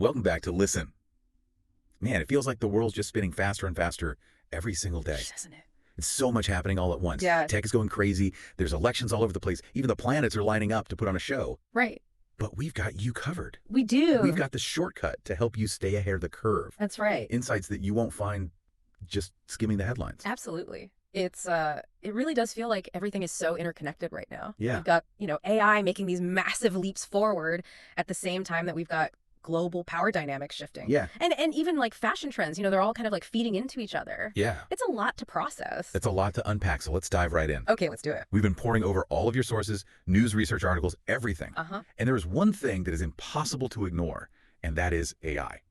Welcome back to Listen. Man, it feels like the world's just spinning faster and faster every single day. Doesn't it? It's so much happening all at once. Yeah. Tech is going crazy. There's elections all over the place. Even the planets are lining up to put on a show. Right. But we've got you covered. We do. We've got the shortcut to help you stay ahead of the curve. That's right. Insights that you won't find just skimming the headlines. Absolutely. It really does feel like everything is so interconnected right now. Yeah. We've got, AI making these massive leaps forward at the same time that we've got global power dynamics shifting. Yeah. And even like fashion trends, they're all kind of like feeding into each other. Yeah. It's a lot to process. It's a lot to unpack, so let's dive right in. Okay, let's do it. We've been poring over all of your sources, news, research articles, everything. And there is one thing that is impossible to ignore, and that is AI.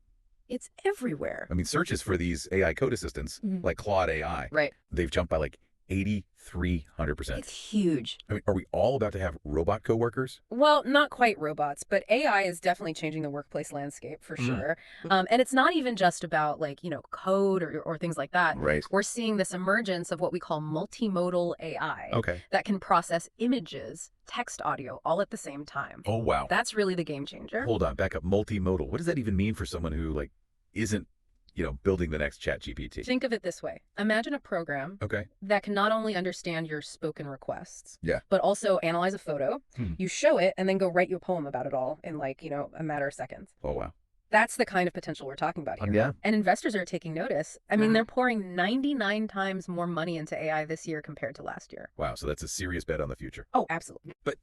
It's everywhere. I mean, searches for these AI code assistants, like Claude AI, Right. they've jumped by like 8,300%. It's huge. I mean, are we all about to have robot coworkers? Well, not quite robots, but AI is definitely changing the workplace landscape for sure. And it's not even just about code or things like that. Right. We're seeing this emergence of what we call multimodal AI Okay. that can process images, text, audio, all at the same time. Oh, wow. That's really the game changer. Hold on, back up. Multimodal. What does that even mean for someone who isn't, building the next ChatGPT? Think of it this way. Imagine a program Okay. that can not only understand your spoken requests, Yeah. but also analyze a photo, you show it, and then go write you a poem about it all in a matter of seconds. Oh, wow. That's the kind of potential we're talking about here. Yeah. And investors are taking notice. I mean, they're pouring 99 times more money into AI this year compared to last year. Wow, so that's a serious bet on the future. Oh, absolutely. But,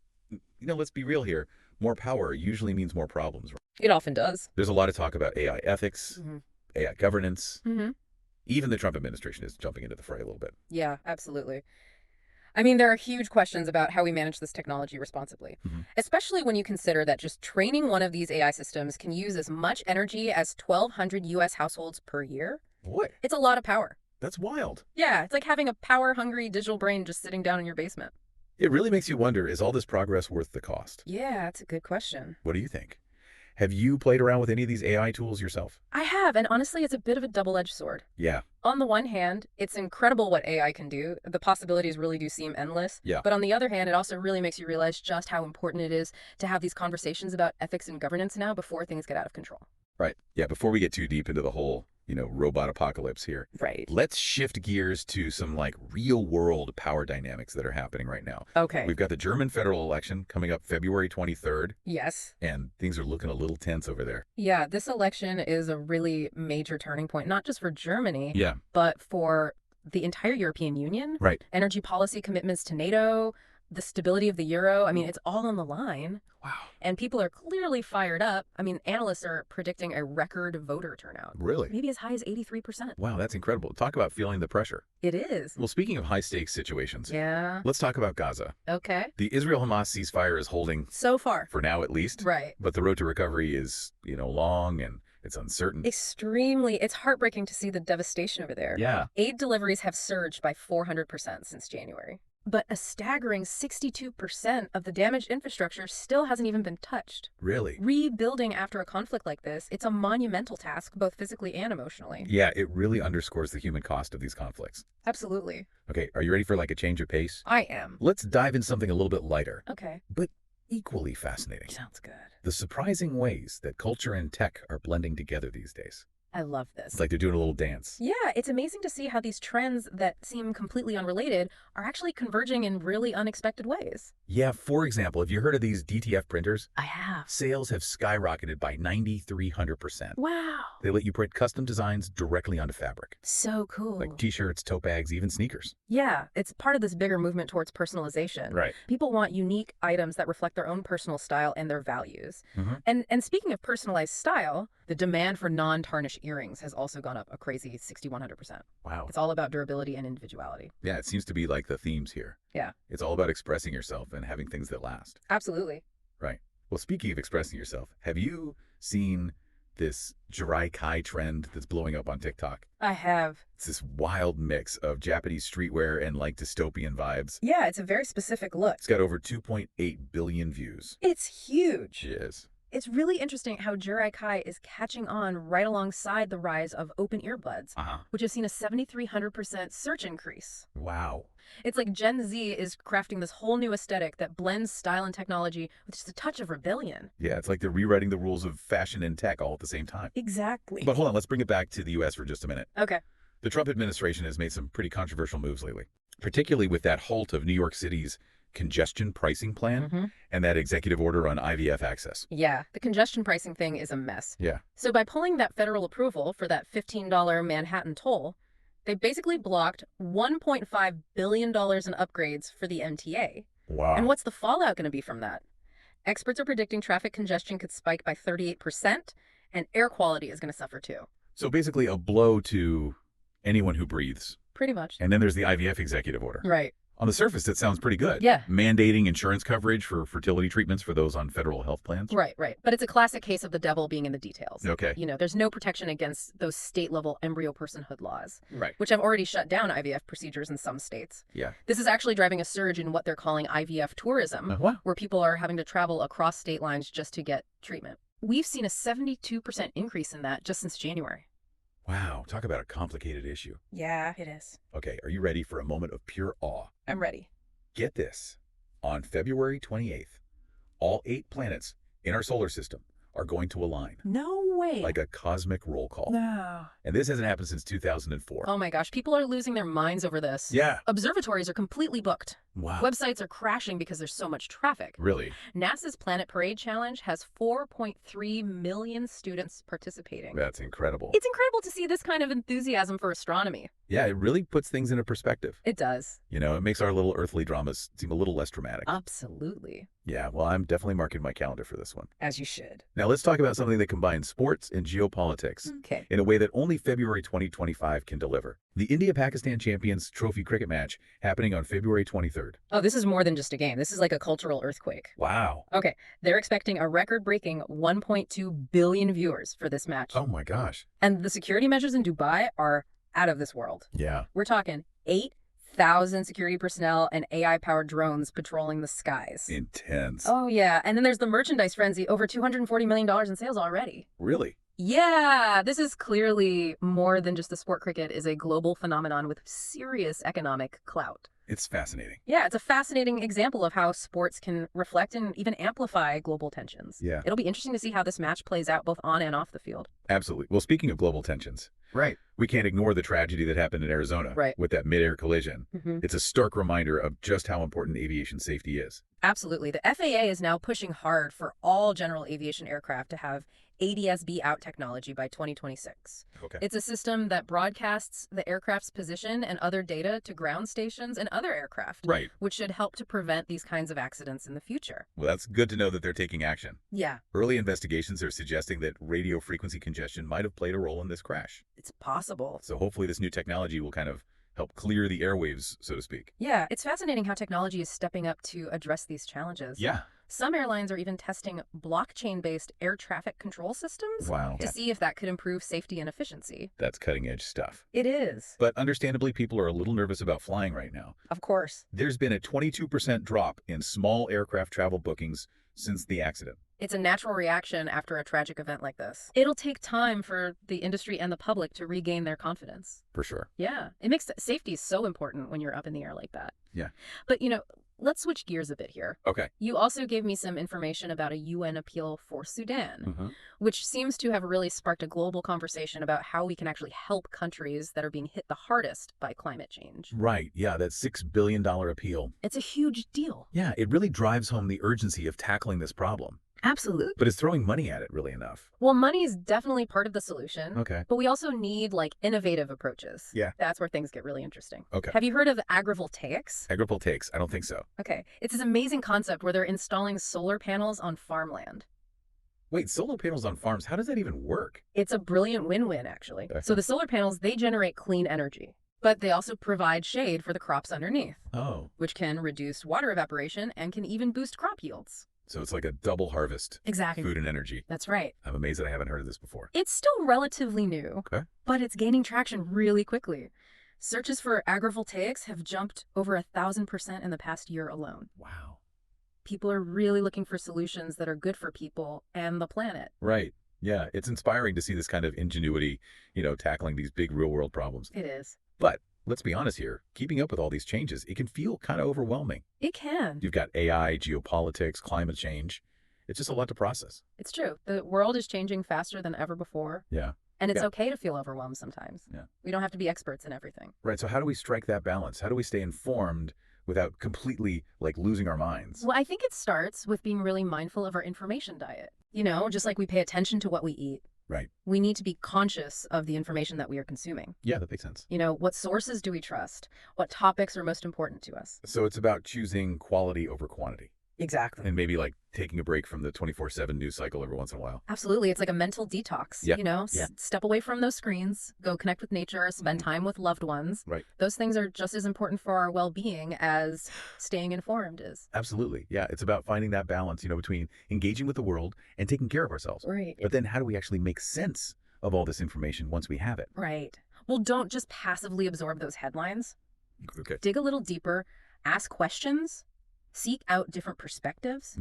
let's be real here. More power usually means more problems. Right? It often does. There's a lot of talk about AI ethics, AI governance. Mm-hmm. Even the Trump administration is jumping into the fray a little bit. Yeah, absolutely. I mean, there are huge questions about how we manage this technology responsibly, especially when you consider that just training one of these AI systems can use as much energy as 1,200 U.S. households per year. Boy, It's a lot of power. that's wild. Yeah, it's like having a power-hungry digital brain just sitting down in your basement. It really makes you wonder, is all this progress worth the cost? Yeah, that's a good question. What do you think? Have you played around with any of these AI tools yourself? I have, and honestly, it's a bit of a double-edged sword. Yeah. On the one hand, it's incredible what AI can do. The possibilities really do seem endless. Yeah. But on the other hand, it also really makes you realize just how important it is to have these conversations about ethics and governance now before things get out of control. Right. Yeah, before we get too deep into the whole, robot apocalypse here, Right. let's shift gears to some real-world power dynamics that are happening right now. Okay. We've got the German federal election coming up February 23rd, Yes. and things are looking a little tense over there. Yeah, this election is a really major turning point, not just for Germany, Yeah. but for the entire European Union. Right. Energy policy commitments to NATO, the stability of the euro. I mean, it's all on the line. Wow. And people are clearly fired up. I mean, analysts are predicting a record voter turnout. Really? Maybe as high as 83%. Wow, that's incredible. Talk about feeling the pressure. It is. Well, speaking of high-stakes situations, Yeah. let's talk about Gaza. Okay. The Israel-Hamas ceasefire is holding, So far. for now at least, Right. but the road to recovery is, long and it's uncertain. Extremely. It's heartbreaking to see the devastation over there. Yeah. Aid deliveries have surged by 400% since January. But a staggering 62% of the damaged infrastructure still hasn't even been touched. Really? Rebuilding after a conflict like this, it's a monumental task, both physically and emotionally. Yeah, it really underscores the human cost of these conflicts. Absolutely. Okay, are you ready for a change of pace? I am. Let's dive into something a little bit lighter, Okay. but equally fascinating. Sounds good. The surprising ways that culture and tech are blending together these days. I love this. It's like they're doing a little dance. Yeah, it's amazing to see how these trends that seem completely unrelated are actually converging in really unexpected ways. Yeah, for example, have you heard of these DTF printers? I have. Sales have skyrocketed by 9,300%. Wow. They let you print custom designs directly onto fabric, So cool. like t-shirts, tote bags, even sneakers. Yeah, it's part of this bigger movement towards personalization. Right. People want unique items that reflect their own personal style and their values. And speaking of personalized style, the demand for non-tarnish earrings has also gone up a crazy 6,100%. Wow. It's all about durability and individuality. Yeah, it seems to be like the themes here. Yeah. It's all about expressing yourself and having things that last. Absolutely. Right. Well, speaking of expressing yourself, have you seen this Jirai Kei trend that's blowing up on TikTok? I have. It's this wild mix of Japanese streetwear and dystopian vibes. Yeah, it's a very specific look. It's got over 2.8 billion views. It's huge. It is. It's really interesting how Jirai Kei is catching on right alongside the rise of open earbuds, which has seen a 7,300% search increase. Wow. It's like Gen Z is crafting this whole new aesthetic that blends style and technology with just a touch of rebellion. Yeah, it's like they're rewriting the rules of fashion and tech all at the same time. Exactly. But hold on, let's bring it back to the U.S. for just a minute. Okay. The Trump administration has made some pretty controversial moves lately, particularly with that halt of New York City's congestion pricing plan and that executive order on IVF access. Yeah, the congestion pricing thing is a mess. Yeah. So by pulling that federal approval for that $15 Manhattan toll, they basically blocked $1.5 billion in upgrades for the MTA. Wow. And what's the fallout going to be from that? Experts are predicting traffic congestion could spike by 38%, and air quality is going to suffer too. So basically a blow to anyone who breathes. Pretty much. And then there's the IVF executive order. Right. On the surface, that sounds pretty good. Yeah. Mandating insurance coverage for fertility treatments for those on federal health plans. Right. But it's a classic case of the devil being in the details. Okay. You know, there's no protection against those state-level embryo personhood laws. Right. Which have already shut down IVF procedures in some states. Yeah. This is actually driving a surge in what they're calling IVF tourism, where people are having to travel across state lines just to get treatment. We've seen a 72% increase in that just since January. Wow. Talk about a complicated issue. Yeah, it is. Okay. Are you ready for a moment of pure awe? I'm ready. Get this. On February 28th, all 8 planets in our solar system are going to align. No way. Like a cosmic roll call. No. And this hasn't happened since 2004. Oh my gosh, people are losing their minds over this. Yeah. Observatories are completely booked. Wow. Websites are crashing because there's so much traffic. Really? NASA's Planet Parade Challenge has 4.3 million students participating. That's incredible. It's incredible to see this kind of enthusiasm for astronomy. Yeah, it really puts things into perspective. It does. You know, it makes our little earthly dramas seem a little less dramatic. Absolutely. Yeah, well, I'm definitely marking my calendar for this one. As you should. Now, let's talk about something that combines sports and geopolitics Okay. in a way that only February 2025 can deliver. The India-Pakistan Champions Trophy cricket match happening on February 23rd. Oh, this is more than just a game. This is like a cultural earthquake. Wow. Okay, they're expecting a record-breaking 1.2 billion viewers for this match. Oh my gosh. And the security measures in Dubai are out of this world. Yeah. We're talking 8,000 security personnel and AI-powered drones patrolling the skies. Intense. Oh, yeah. And then there's the merchandise frenzy, over $240 million in sales already. Really? Yeah, this is clearly more than just the sport. Cricket is a global phenomenon with serious economic clout. It's fascinating. Yeah, it's a fascinating example of how sports can reflect and even amplify global tensions. Yeah. It'll be interesting to see how this match plays out both on and off the field. Absolutely. Well, speaking of global tensions, Right. we can't ignore the tragedy that happened in Arizona with that mid-air collision. It's a stark reminder of just how important aviation safety is. Absolutely. The FAA is now pushing hard for all general aviation aircraft to have ADS-B out technology by 2026. Okay. It's a system that broadcasts the aircraft's position and other data to ground stations and other aircraft, Right. which should help to prevent these kinds of accidents in the future. Well, that's good to know that they're taking action. Yeah, Early investigations are suggesting that radio frequency congestion might have played a role in this crash. it's possible. So hopefully this new technology will kind of help clear the airwaves, so to speak. Yeah, it's fascinating how technology is stepping up to address these challenges. Yeah. Some airlines are even testing blockchain-based air traffic control systems Wow. to see if that could improve safety and efficiency. That's cutting edge stuff. It is. But understandably, people are a little nervous about flying right now. Of course. There's been a 22% drop in small aircraft travel bookings since the accident. It's a natural reaction after a tragic event like this. It'll take time for the industry and the public to regain their confidence. For sure. Yeah, it makes safety so important when you're up in the air like that. Yeah. But, you know, let's switch gears a bit here. Okay. You also gave me some information about a UN appeal for Sudan, which seems to have really sparked a global conversation about how we can actually help countries that are being hit the hardest by climate change. Right. Yeah, that $6 billion appeal. It's a huge deal. Yeah, it really drives home the urgency of tackling this problem. Absolutely. But it's throwing money at it really enough. Well, money is definitely part of the solution. Okay. But we also need, like, innovative approaches. Yeah. That's where things get really interesting. Okay. Have you heard of agrivoltaics? Agrivoltaics? I don't think so. Okay. It's this amazing concept where they're installing solar panels on farmland. Wait, solar panels on farms, how does that even work? It's a brilliant win-win, actually. Okay. So the solar panels, they generate clean energy, but they also provide shade for the crops underneath, Oh. which can reduce water evaporation and can even boost crop yields. So it's like a double harvest. Exactly. Food and energy. That's right. I'm amazed that I haven't heard of this before. It's still relatively new, Okay. but it's gaining traction really quickly. Searches for agrivoltaics have jumped over 1,000% in the past year alone. Wow. People are really looking for solutions that are good for people and the planet. Right. Yeah, it's inspiring to see this kind of ingenuity, tackling these big real-world problems. It is. But let's be honest here, keeping up with all these changes, it can feel kind of overwhelming. It can. You've got AI, geopolitics, climate change. It's just a lot to process. It's true. The world is changing faster than ever before. Yeah. And it's Yeah. okay to feel overwhelmed sometimes. Yeah. We don't have to be experts in everything. Right. So how do we strike that balance? How do we stay informed without completely losing our minds? Well, I think it starts with being really mindful of our information diet. Just like we pay attention to what we eat. Right. We need to be conscious of the information that we are consuming. Yeah, that makes sense. What sources do we trust? What topics are most important to us? So it's about choosing quality over quantity. Exactly. And maybe taking a break from the 24/7 news cycle every once in a while. Absolutely. It's like a mental detox. Yeah. Yeah. Step away from those screens, go connect with nature, spend time with loved ones. Right. Those things are just as important for our well-being as staying informed is. Absolutely. Yeah. It's about finding that balance, between engaging with the world and taking care of ourselves. Right. But then how do we actually make sense of all this information once we have it? Right. Well, don't just passively absorb those headlines. Okay. Dig a little deeper, ask questions, seek out different perspectives.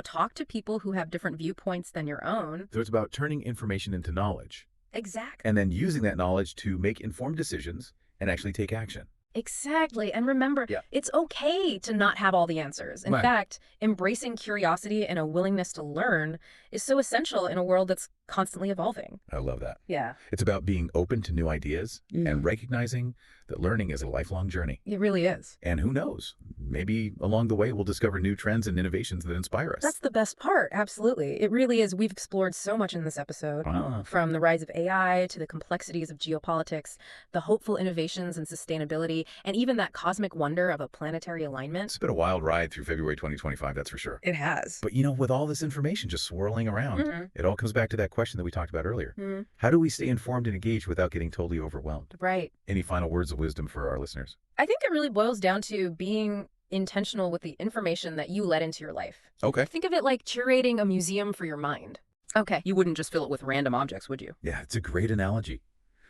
Talk to people who have different viewpoints than your own. So it's about turning information into knowledge. Exactly. And then using that knowledge to make informed decisions and actually take action. Exactly. And remember, it's okay to not have all the answers. In fact, embracing curiosity and a willingness to learn is so essential in a world that's constantly evolving. I love that. Yeah. It's about being open to new ideas and recognizing that learning is a lifelong journey. It really is. And who knows, maybe along the way we'll discover new trends and innovations that inspire us. That's the best part. Absolutely. It really is. We've explored so much in this episode, from the rise of AI to the complexities of geopolitics, the hopeful innovations and sustainability, and even that cosmic wonder of a planetary alignment. It's been a wild ride through February 2025, that's for sure. It has. But with all this information just swirling around, it all comes back to that question that we talked about earlier. How do we stay informed and engaged without getting totally overwhelmed? Right. Any final words of wisdom for our listeners? I think it really boils down to being intentional with the information that you let into your life. Okay. Think of it like curating a museum for your mind. Okay. You wouldn't just fill it with random objects, would you? Yeah, it's a great analogy.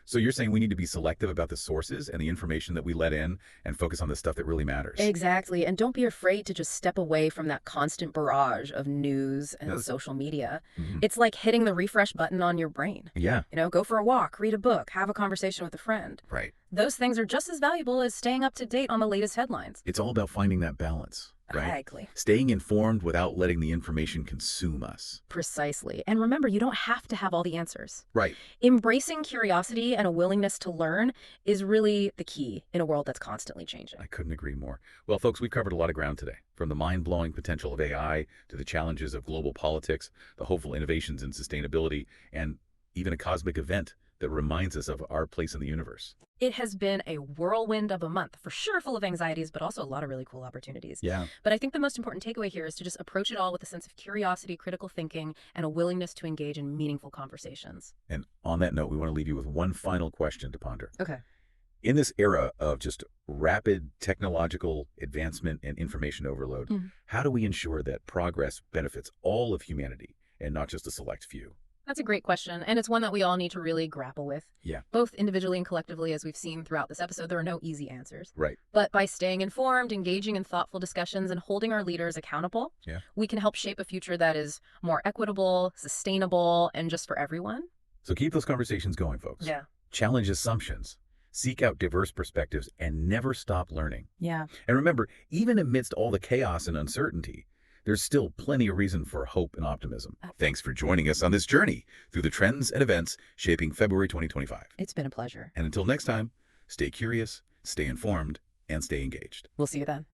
So you're saying we need to be selective about the sources and the information that we let in and focus on the stuff that really matters. Exactly. And don't be afraid to just step away from that constant barrage of news and social media. It's like hitting the refresh button on your brain. Yeah. Go for a walk, read a book, have a conversation with a friend. Right. Those things are just as valuable as staying up to date on the latest headlines. It's all about finding that balance, right? Exactly. Staying informed without letting the information consume us. Precisely. And remember, you don't have to have all the answers. Right. Embracing curiosity and a willingness to learn is really the key in a world that's constantly changing. I couldn't agree more. Well, folks, we've covered a lot of ground today, from the mind-blowing potential of AI to the challenges of global politics, the hopeful innovations in sustainability, and even a cosmic event that reminds us of our place in the universe. It has been a whirlwind of a month, for sure, full of anxieties, but also a lot of really cool opportunities. Yeah. But I think the most important takeaway here is to just approach it all with a sense of curiosity, critical thinking, and a willingness to engage in meaningful conversations. And on that note, we want to leave you with one final question to ponder. Okay. In this era of just rapid technological advancement and information overload, how do we ensure that progress benefits all of humanity and not just a select few? That's a great question, and it's one that we all need to really grapple with. Yeah. Both individually and collectively, as we've seen throughout this episode, there are no easy answers. Right. But by staying informed, engaging in thoughtful discussions, and holding our leaders accountable, we can help shape a future that is more equitable, sustainable, and just for everyone. So keep those conversations going, folks. Yeah. Challenge assumptions. Seek out diverse perspectives and never stop learning. Yeah. And remember, even amidst all the chaos and uncertainty, there's still plenty of reason for hope and optimism. Thanks for joining us on this journey through the trends and events shaping February 2025. It's been a pleasure. And until next time, stay curious, stay informed, and stay engaged. We'll see you then.